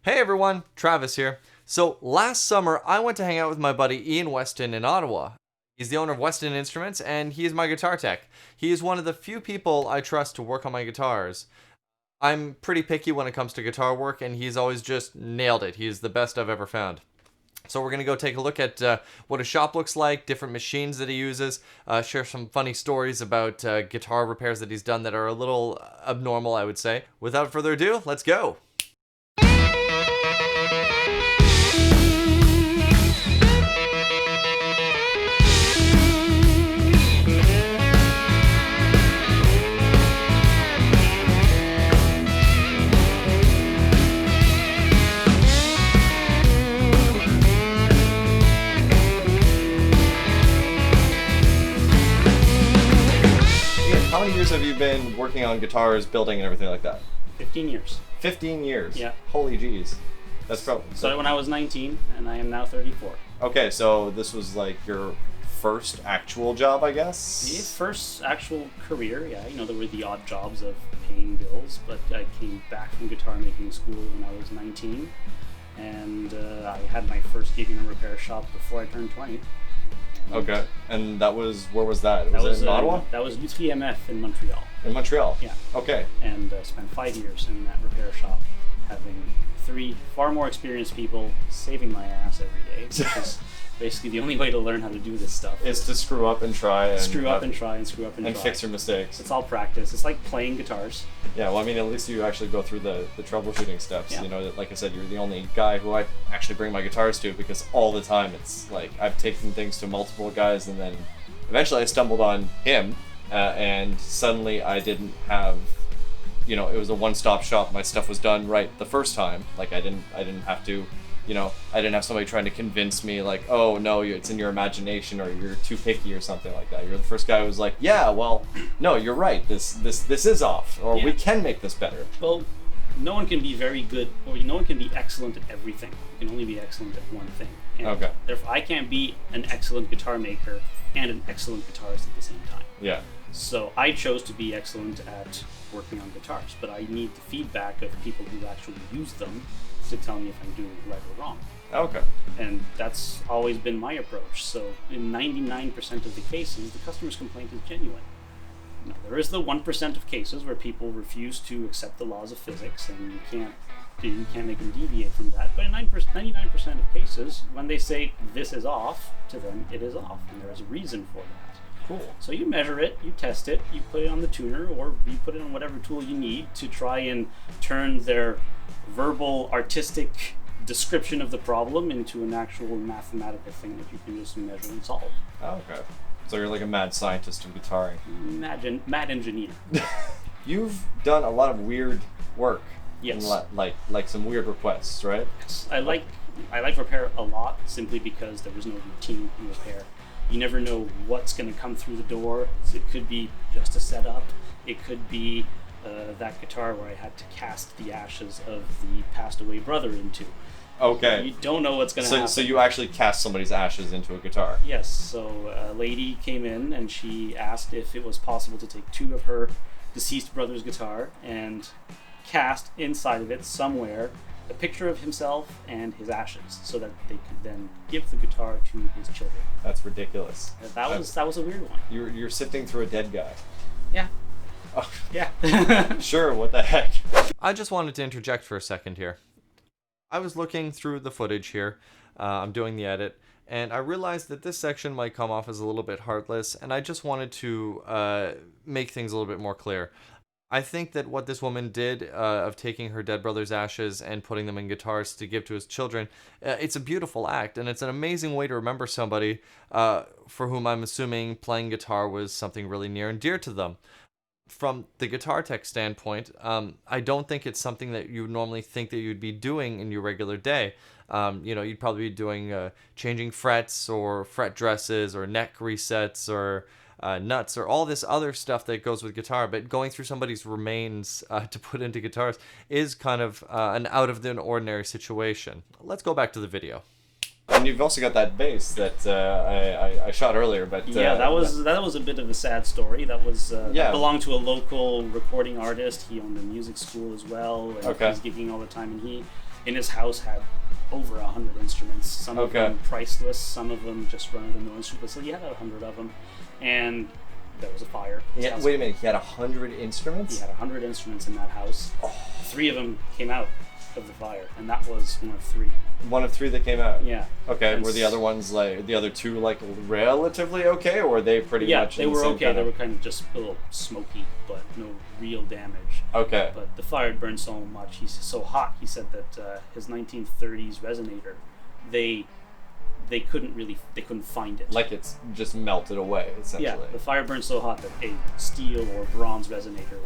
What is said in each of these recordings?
Hey everyone, Travis here. So last summer, I went to hang out with my buddy Ian Weston in Ottawa. He's the owner of Weston Instruments, and he is my guitar tech. He is one of the few people I trust to work on my guitars. I'm pretty picky when it comes to guitar work, and he's always just nailed it. He's the best I've ever found. So we're going to go take a look at what his shop looks like, different machines that he uses, share some funny stories about guitar repairs that he's done that are a little abnormal, I would say. Without further ado, let's go! How many years have you been working on guitars, building, and everything like that? 15 years. 15 years? Yeah. Holy jeez. That's probably... Started when I was 19, and I am now 34. Okay, so this was like your first actual job, I guess? The first actual career, yeah. There were the odd jobs of paying bills, but I came back from guitar making school when I was 19, and I had my first gig in a repair shop before I turned 20. Okay, and that was, where was that? Was it in Ottawa? That was U3MF in Montreal. In Montreal? Yeah. Okay. And spent 5 years in that repair shop, having 3 far more experienced people saving my ass every day, which is basically the only way to learn how to do this stuff. Is to screw up and try. And screw up and try. And fix your mistakes. It's all practice. It's like playing guitars. Yeah, well, I mean, at least you actually go through the troubleshooting steps. Yeah. You know, like I said, you're the only guy who I actually bring my guitars to, because all the time it's like I've taken things to multiple guys, and then eventually I stumbled on him, and suddenly I didn't have, it was a one-stop shop. My stuff was done right the first time. Like I didn't have to, I didn't have somebody trying to convince me like, oh no, it's in your imagination, or you're too picky or something like that. You're the first guy who was like, yeah, well, no, you're right. This is off, or we can make this better. Well, no one can be very good, or no one can be excellent at everything. You can only be excellent at one thing. And okay. Therefore, I can't be an excellent guitar maker and an excellent guitarist at the same time. Yeah. So I chose to be excellent at working on guitars, but I need the feedback of people who actually use them to tell me if I'm doing it right or wrong. Okay. And that's always been my approach. So in 99% of the cases, the customer's complaint is genuine. Now, there is the 1% of cases where people refuse to accept the laws of physics, and you can't make them deviate from that. But in 99% of cases, when they say this is off, to them it is off, and there is a reason for that. Cool. So you measure it, you test it, you put it on the tuner, or you put it on whatever tool you need to try and turn their verbal, artistic description of the problem into an actual mathematical thing that you can just measure and solve. Oh, okay. So you're like a mad scientist of guitaring. Mad engineer. You've done a lot of weird work. Yes. Like some weird requests, right? Yes. I like repair a lot, simply because there is no routine in repair. You never know what's going to come through the door. It could be just a setup. It could be that guitar where I had to cast the ashes of the passed away brother into. Okay. You don't know what's going to happen. So you actually cast somebody's ashes into a guitar? Yes. So a lady came in and she asked if it was possible to take 2 of her deceased brother's guitar and cast inside of it somewhere a picture of himself and his ashes, so that they could then give the guitar to his children. That's ridiculous. That was a weird one. You're sifting through a dead guy. Yeah. Oh. Yeah. Sure, what the heck? I just wanted to interject for a second here. I was looking through the footage here. I'm doing the edit, and I realized that this section might come off as a little bit heartless, and I just wanted to make things a little bit more clear. I think that what this woman did of taking her dead brother's ashes and putting them in guitars to give to his children, it's a beautiful act, and it's an amazing way to remember somebody for whom I'm assuming playing guitar was something really near and dear to them. From the guitar tech standpoint, I don't think it's something that you would normally think that you'd be doing in your regular day. You'd probably be doing changing frets or fret dresses or neck resets or nuts or all this other stuff that goes with guitar, but going through somebody's remains to put into guitars is kind of an out of the ordinary situation. Let's go back to the video. And you've also got that bass that I shot earlier, but yeah, that was a bit of a sad story. That belonged to a local recording artist. He owned a music school as well, and okay. he's gigging all the time. And in his house had over 100 instruments. Some of Okay. them priceless, some of them just run-of-the-mill instruments. So he had 100 of them, and there was a fire. His Yeah, house- wait a minute. He had 100 instruments. He had 100 instruments in that house. 3 of them came out of the fire, and that was one of 3. One of 3 that came out. Yeah. Okay. And Were the other ones like the other 2 like relatively okay, or were they pretty Yeah, much? they in the were same okay. kind They of- were kind of just a little smoky, but no real damage. Okay. But the fire had burned so much, he's so hot. He said that his 1930s resonator, they couldn't find it. Like it's just melted away essentially. yeah, the fire burned so hot that a steel or bronze resonator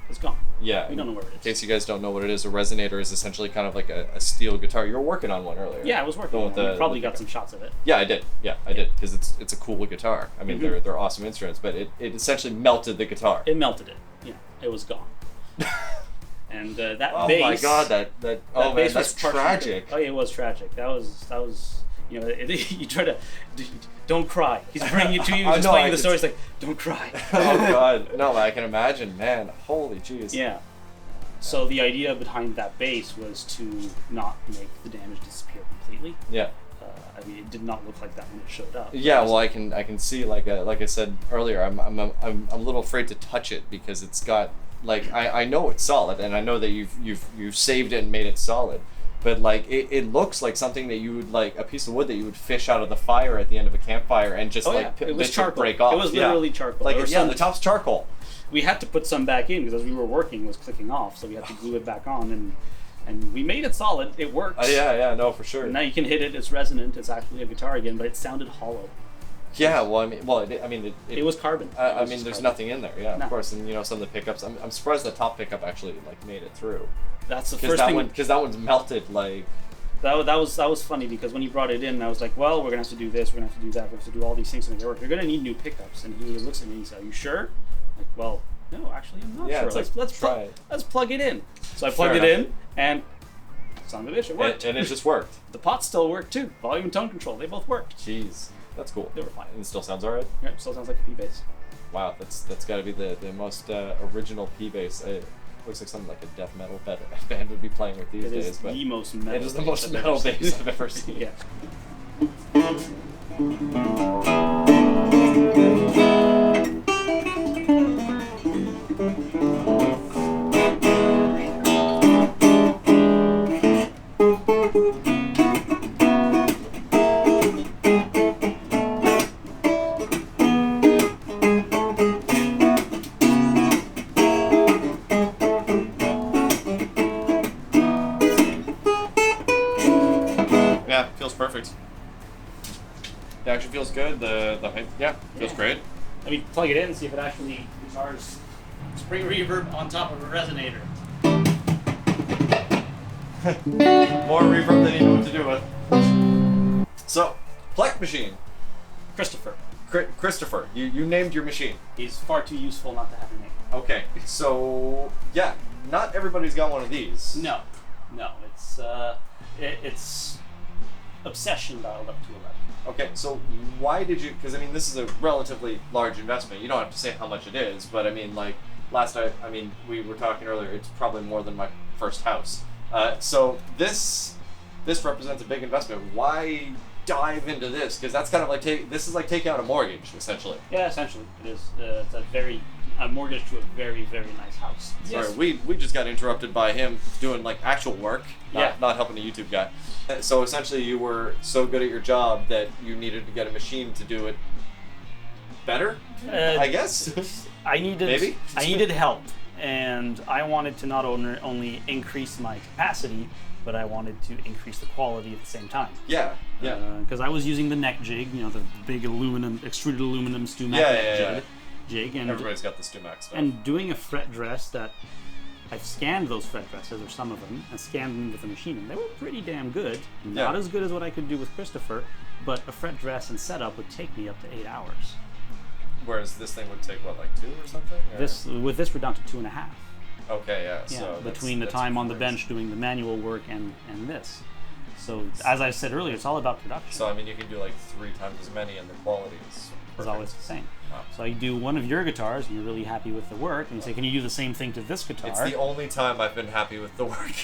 it's gone. Yeah. We don't know where it In is. case you guys don't know what it is, a resonator is essentially kind of like a steel guitar. You were working on one earlier. Yeah, I was working The one on with it. the- You probably the- got some shots of it. Yeah, I did. Yeah, I did because it's a cool guitar. I mean, Mhm. they're awesome instruments, but it essentially melted the guitar. It melted it. Yeah, it was gone. And that Oh bass. my god, that oh man, bass that's was partially- tragic. Oh yeah, it was tragic. That was you know you try to don't cry. He's bringing it to you. I He's know, playing I the could story. He's like, don't cry. Oh god, no, I can imagine, man. Holy jeez. Yeah. So the idea behind that bass was to not make the damage disappear completely. Yeah. I mean, it did not look like that when it showed up. Yeah, well, I can see like I said earlier, I'm a little afraid to touch it because it's got like I know it's solid and I know that you've saved it and made it solid, but like it looks like something that you would like a piece of wood that you would fish out of the fire at the end of a campfire and just Oh, like yeah. It was let charcoal. break off. It was literally charcoal. Like There was yeah, some- the top's charcoal. We had to put some back in because as we were working, it was clicking off. So we had to glue it back on, and we made it solid. It works. Yeah, no, for sure. Now you can hit it. It's resonant. It's actually a guitar again, but it sounded hollow. Yeah, well, It was carbon. It I was mean, just there's carbon. nothing in there. Yeah, No. of course, and you know some of the pickups. I'm surprised the top pickup actually like made it through. That's the Because first that thing. one, because that one's melted like. That was funny because when he brought it in, I was like, well, we're gonna have to do this. We're gonna have to do that. We're gonna have to do all these things to make it work. You're gonna need new pickups. And he looks at me and he said, "Are you sure?" I'm like, well, no, actually, I'm not Yeah, sure. it's like, Let's try it. let's plug it in. So I plugged Fair it enough. in, and son of a bitch, it worked. And it just worked. The pots still worked too. Volume and tone control, they both worked. Jeez, that's cool. They were fine. And it still sounds alright. Yeah, still sounds like a P bass. Wow, that's got to be the most original P bass. It looks like something like a death metal band would be playing with these It days. is But the most metal. it is the bass most I've metal ever seen. bass I've ever seen. Yeah. Yeah, feels perfect. It actually feels good. The height, yeah, feels Yeah. great. Let me plug it in and see if it actually guitars spring reverb on top of a resonator. More reverb than you know what to do with. So, Plek machine. Christopher. Christopher, you named your machine. He's far too useful not to have a name. Okay, so yeah, not everybody's got one of these. No, it's obsession dialed up to 11. Okay, so why did you? Because I mean, this is a relatively large investment. You don't have to say how much it is, but I mean, like I mean, we were talking earlier. It's probably more than my first house. So this represents a big investment. Why dive into this? Because that's kind of like this is like taking out a mortgage essentially. Yeah, essentially, it is. It's a mortgage to a very, very nice house. Sorry, we just got interrupted by him doing like actual work, Yeah. not helping a YouTube guy. So essentially, you were so good at your job that you needed to get a machine to do it better. I guess. I needed Maybe? I needed help, and I wanted to not only increase my capacity, but I wanted to increase the quality at the same time. Yeah. Because I was using the neck jig, the big extruded aluminum Stumac Yeah. jig, and Everybody's got the Stumac stuff. and doing a fret dress that I've scanned those fret dresses, or some of them, and scanned them with the machine, and they were pretty damn good. Not Yeah. as good as what I could do with Christopher, but a fret dress and setup would take me up to 8 hours. Whereas this thing would take what, like 2 or something? Or? With this, we're down to 2.5. Okay, yeah. Yeah, So between the that's time on the crazy. bench doing the manual work and this. So as I said earlier, it's all about production. So I mean, you can do like 3 times as many, and the quality is is always the same. So you do one of your guitars, and you're really happy with the work, and you say, can you do the same thing to this guitar? It's the only time I've been happy with the work.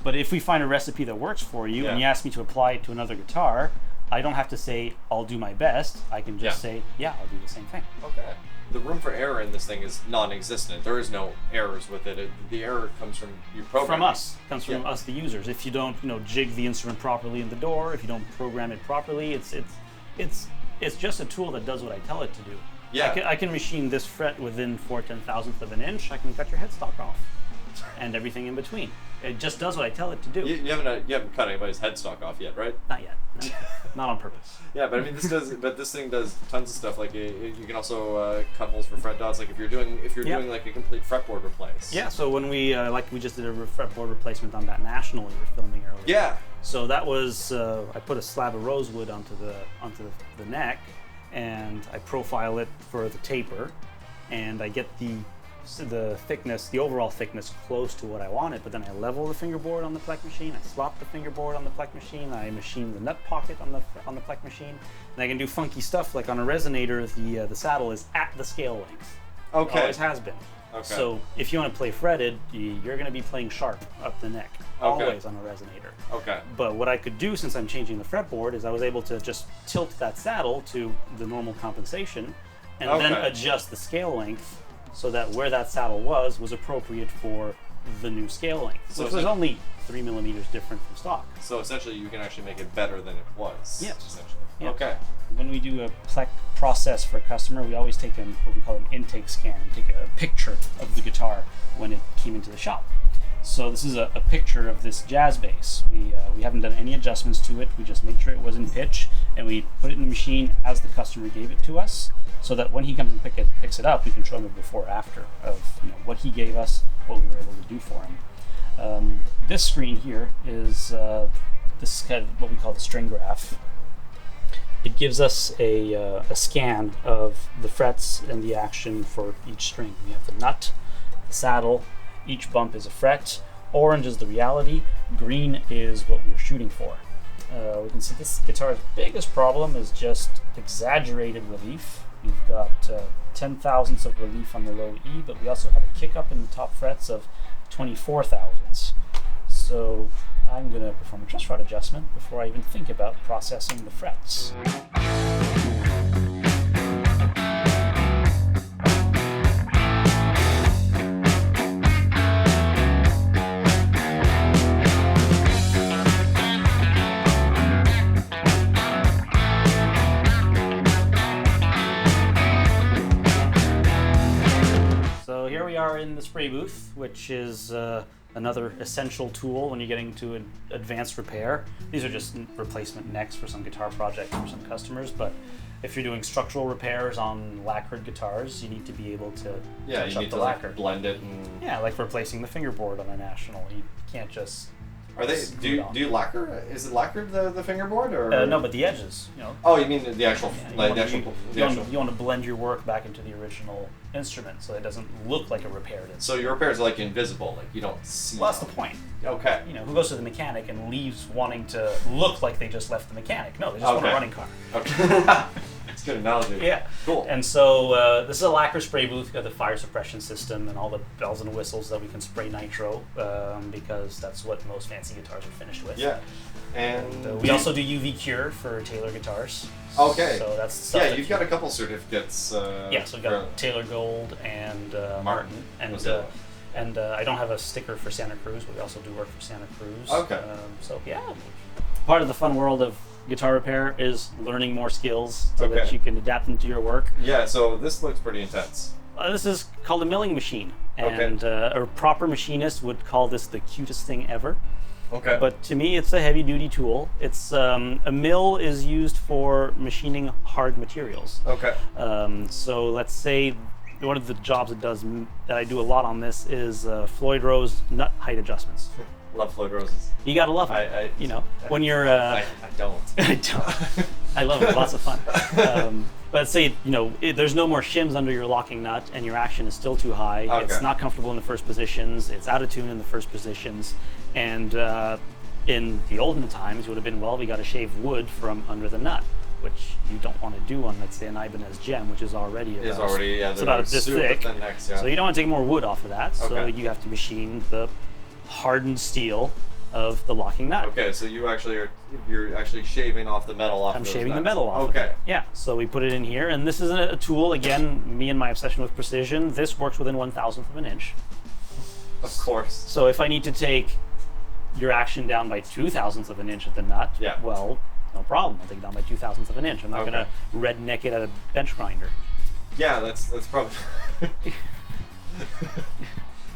But if we find a recipe that works for you, Yeah. and you ask me to apply it to another guitar, I don't have to say, I'll do my best. I can just say, yeah, I'll do the same thing. Okay. The room for error in this thing is non-existent. There is no errors with it. The error comes from your program. From us. Comes from Yeah. us, the users. If you don't, jig the instrument properly in the door, if you don't program it properly, it's just a tool that does what I tell it to do. Yeah. I can machine this fret within 4/10,000th of an inch. I can cut your headstock off, and everything in between. It just does what I tell it to do. You haven't cut anybody's headstock off yet, right? Not yet. No. Not on purpose. Yeah, but I mean, this thing does tons of stuff. Like you can also cut holes for fret dots. Like if you're doing like a complete fretboard replace. Yeah. So when we just did a fretboard replacement on that national we were filming earlier. Yeah. So that was I put a slab of rosewood onto the neck, and I profile it for the taper, and I get the thickness, the overall thickness, close to what I wanted. But then I level the fingerboard on the Plek machine. I swap the fingerboard on the Plek machine. I machine the nut pocket on the Plek machine, and I can do funky stuff like on a resonator. The saddle is at the scale length. Okay. It always has been. Okay. So if you want to play fretted, you're going to be playing sharp up the neck, Okay. always on a resonator. Okay. But what I could do, since I'm changing the fretboard, is I was able to just tilt that saddle to the normal compensation, and then Okay. adjust the scale length so that where that saddle was appropriate for the new scale length, So which was essentially- only 3 millimeters different from stock. So essentially, you can actually make it better than it was. Yes. Essentially. Yes. Okay. When we do a Plek process for a customer, we always take what we call an intake scan. We take a picture of the guitar when it came into the shop. So this is a picture of this jazz bass. We haven't done any adjustments to it. We just made sure it was in pitch, and we put it in the machine as the customer gave it to us, so that when he comes and picks it up, we can show him a before after of what he gave us, what we were able to do for him. This screen here is this kind of what we call the string graph. It gives us a scan of the frets and the action for each string. We have the nut, the saddle, each bump is a fret, orange is the reality, green is what we're shooting for. We can see this guitar's biggest problem is just exaggerated relief. We've got 10 thousandths of relief on the low E, but we also have a kick up in the top frets of 24 thousandths. So I'm going to perform a truss rod adjustment before I even think about processing the frets. So here we are in the spray booth, which is another essential tool when you're getting to an advanced repair. These are just replacement necks for some guitar projects for some customers, but if you're doing structural repairs on lacquered guitars, you need to be able to touch you up need the to lacquer. blend it and. Yeah, like replacing the fingerboard on a National. You can't just. Are they? Do you lacquer? Is it lacquered the fingerboard or? No, but the edges. Oh, you mean the actual, Yeah, like the you actual. you want to blend your work back into the original instrument so it doesn't look like a repaired instrument. So your repairs are like invisible, like you don't see. Well, that's the point. Okay. Who goes to the mechanic and leaves wanting to look like they just left the mechanic? No, they just want a Okay. running car. Okay. That's a good analogy. Yeah. Cool. And so this is a lacquer spray booth. We've got the fire suppression system and all the bells and whistles that we can spray nitro because that's what most fancy guitars are finished with. Yeah. And We also do UV cure for Taylor guitars. Okay. So that's stuff Yeah, that you've got a couple certificates. Yeah, so we've got Taylor Gold and Martin. And I don't have a sticker for Santa Cruz, but we also do work for Santa Cruz. Okay. So yeah, part of the fun world of guitar repair is learning more skills so that Okay. you can adapt them to your work. Yeah, so this looks pretty intense. This is called a milling machine, Okay. and a proper machinist would call this the cutest thing ever. Okay. But to me, it's a heavy-duty tool. It's a mill is used for machining hard materials. Okay. So let's say one of the jobs it does that I do a lot on this is Floyd Rose nut height adjustments. Love Floyd Roses. You gotta love it. When you're. I don't. I don't. I love it. Lots of fun. But say there's no more shims under your locking nut, and your action is still too high. Okay. It's not comfortable in the first positions. It's out of tune in the first positions, and in the olden times, it would have been we got to shave wood from under the nut. which you don't want to do on, let's say, an Ibanez Gem, which is already about, it's about this thick. Thin necks, yeah. So you don't want to take more wood off of that. So Okay. you have to machine the hardened steel of the locking nut. Okay, so you're actually shaving off the metal off. I'm those shaving the nuts. metal off. Okay. Of it. Yeah. So we put it in here, and this is a tool. Again, me and my obsession with precision. This works within 1/1000th of an inch. Of course. So if I need to take your action down by 2/1000th of an inch at the nut, Yeah. well, no problem. I'll take it down by 2/1000th of an inch. I'm not Okay. gonna redneck it at a bench grinder. Yeah, that's probably.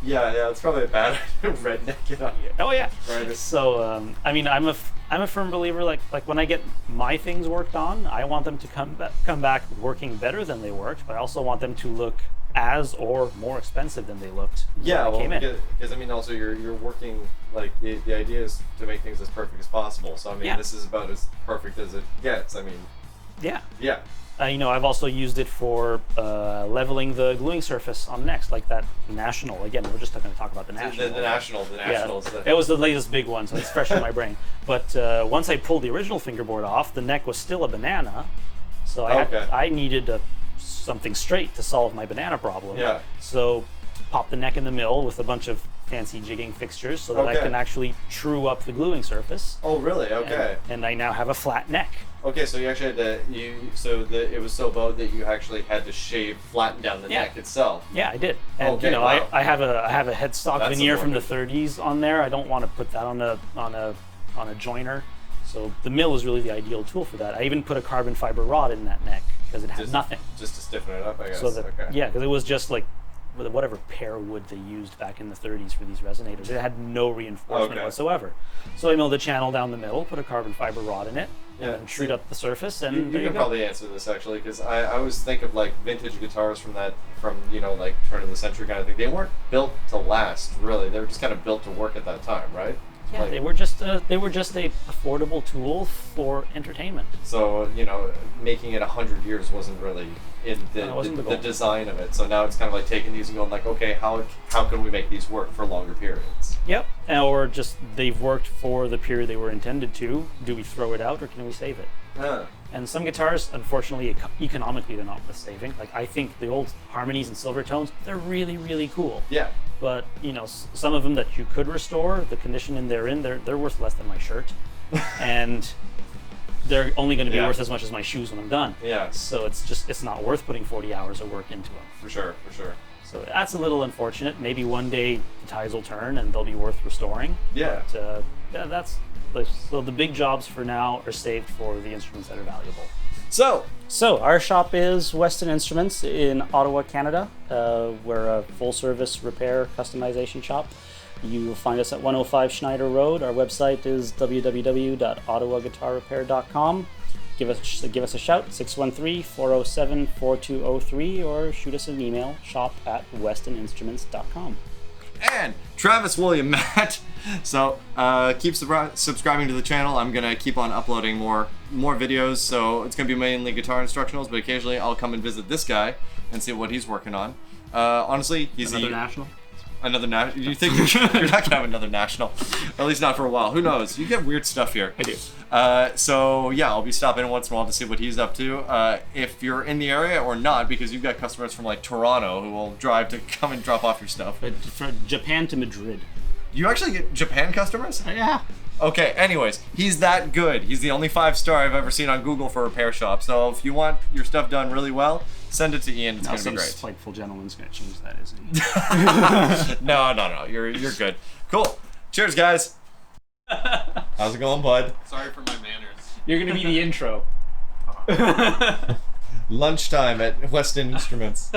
yeah, it's probably a bad redneck it up. Oh yeah. Right. So I mean, I'm a firm believer. Like when I get my things worked on, I want them to come back working better than they worked, but I also want them to look as or more expensive than they looked Yeah, when they well, came in. because I mean, also you're working like the idea is to make things as perfect as possible. So I mean, Yeah. this is about as perfect as it gets. I mean, Yeah. yeah. You know, I've also used it for leveling the gluing surface on next, like that National. Again, we're just going to talk about the National. The National. Yeah, it was the latest big one, so it's fresh in my brain. But once I pulled the original fingerboard off, the neck was still a banana, so I needed something straight to solve my banana problem. Yeah. So pop the neck in the mill with a bunch of fancy jigging fixtures so that I Okay. can actually true up the gluing surface. Oh, really? Okay. And I now have a flat neck. Okay, so you actually had to it was so bowed that you actually had to flatten down the Yeah. neck itself. Yeah, I did. And Okay, you know, wow. I have a headstock That's veneer from the important. 30s on there. I don't want to put that on a joiner. So the mill is really the ideal tool for that. I even put a carbon fiber rod in that neck because it had nothing. Just to stiffen it up, I guess. So that okay. yeah, because it was just like whatever pear wood they used back in the 30s for these resonators. It had no reinforcement Okay. whatsoever. So I milled a channel down the middle, put a carbon fiber rod in it, Yeah. and trued up the surface, and You there you can go. probably answer this actually, because I always think of like vintage guitars from like turn of the century kind of thing. They weren't built to last, really. They were just kind of built to work at that time, right? Yeah, Like, they were just a affordable tool for entertainment. so making it 100 years wasn't really in No, it wasn't the the goal. design of it. So now it's kind of like taking these and going like, okay, how can we make these work for longer periods? Yep. Or just they've worked for the period they were intended to. Do we throw it out or can we save it? Ah. And some guitars, unfortunately, economically, they're not worth saving. Like I think the old harmonies and silver tones, they're really, really cool. Yeah. But you know, some of them that you could restore, the condition they're in, they're worth less than my shirt, and they're only going to be Yeah. worth as much as my shoes when I'm done. Yeah. So it's not worth putting 40 hours of work into them. For sure. So that's a little unfortunate. Maybe one day the tides will turn and they'll be worth restoring. Yeah. But that's so the big jobs for now are saved for the instruments that are valuable. So our shop is Weston Instruments in Ottawa, Canada. We're a full-service repair customization shop. You will find us at 105 Schneider Road. Our website is www.ottawaguitarrepair.com. Give us a shout, 613-407-4203, or shoot us an email, shop@westoninstruments.com. And Travis William Matt. So keep subscribing to the channel. I'm gonna keep on uploading more videos. So it's gonna be mainly guitar instructionals, but occasionally I'll come and visit this guy and see what he's working on. Honestly, he's national? another national. You think you're not gonna have another national? Or at least not for a while. Who knows? You get weird stuff here. I do. So yeah, I'll be stopping in once in a while to see what he's up to. If you're in the area or not, because you've got customers from like Toronto who will drive to come and drop off your stuff. From Japan to Madrid. You actually get Japan customers? Yeah. Okay, anyways, he's that good. He's the only 5-star I've ever seen on Google for a repair shop. So if you want your stuff done really well, send it to Ian. It's Now gonna be some great. spiteful gentleman's gonna change that, isn't he? No, you're good. Cool. Cheers, guys. How's it going, bud? Sorry for my manners. You're gonna be the intro. Lunchtime at Weston Instruments.